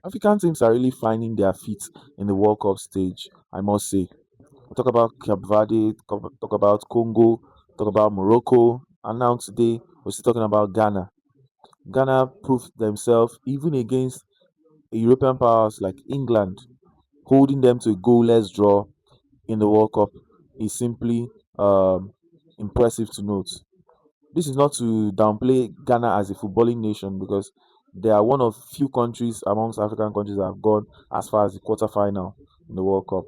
African teams are really finding their feet in the World Cup stage, I must say. We talk about Cape Verde, talk about Congo, talk about Morocco, and now today we're still talking about Ghana. Ghana proved themselves even against European powers like England, holding them to a goalless draw in the World Cup is simply um, impressive to note. This is not to downplay Ghana as a footballing nation because they are one of few countries amongst African countries that have gone as far as the quarterfinal in the World Cup.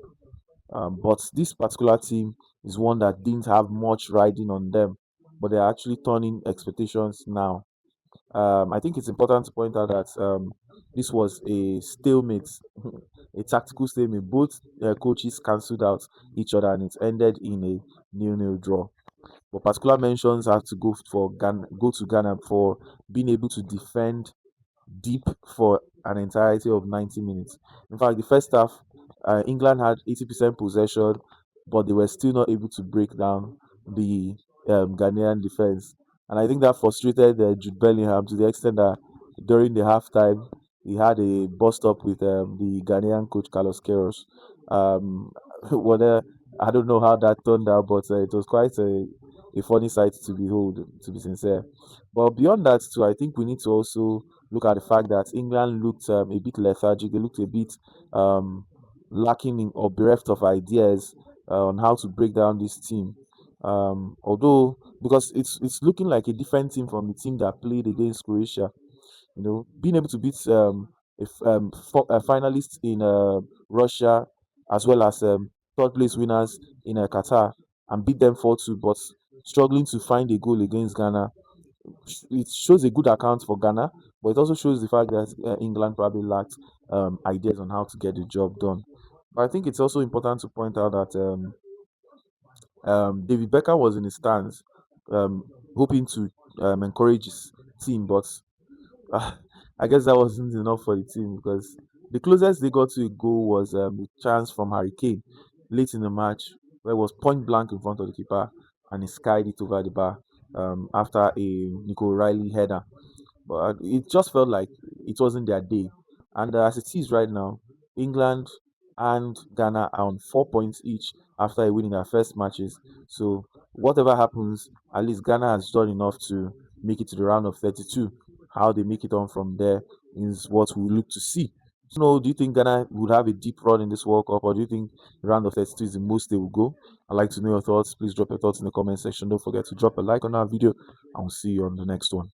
But this particular team is one that didn't have much riding on them, but they're actually turning expectations now. I think it's important to point out that this was a stalemate, a tactical stalemate. Both coaches cancelled out each other, and it ended in a nil-nil draw. But particular mentions have to go to Ghana for being able to defend deep for an entirety of 90 minutes. In fact, the first half, England had 80% possession, but they were still not able to break down the Ghanaian defense. And I think that frustrated Jude Bellingham to the extent that during the halftime, he had a bust up with the Ghanaian coach Carlos Queiroz. Um, whether I don't know how that turned out, but it was quite a funny sight to behold, to be sincere. But beyond that, too, I think we need to also look at the fact that England looked a bit lethargic. They looked a bit lacking in, or bereft of ideas on how to break down this team. Although because it's looking like a different team from the team that played against Croatia. Being able to beat a finalist in Russia as well as third place winners in Qatar and beat them 4-2, but struggling to find a goal against Ghana, it shows a good account for Ghana, but it also shows the fact that England probably lacked ideas on how to get the job done. But I think it's also important to point out that David Beckham was in his stands, um, hoping to encourage his team, but I guess that wasn't enough for the team because the closest they got to a goal was a chance from Harry Kane late in the match, where it was point blank in front of the keeper and he skied it over the bar after a Nico Riley header. But it just felt like it wasn't their day. And as it is right now, England and Ghana are on 4 points each after winning their first matches. So whatever happens, at least Ghana has done enough to make it to the round of 32. How they make it on from there is what we look to see. So, do you think Ghana would have a deep run in this World Cup, or do you think the round of 32 is the most they will go? I'd like to know your thoughts. Please drop your thoughts in the comment section. Don't forget to drop a like on our video, and we'll see you on the next one.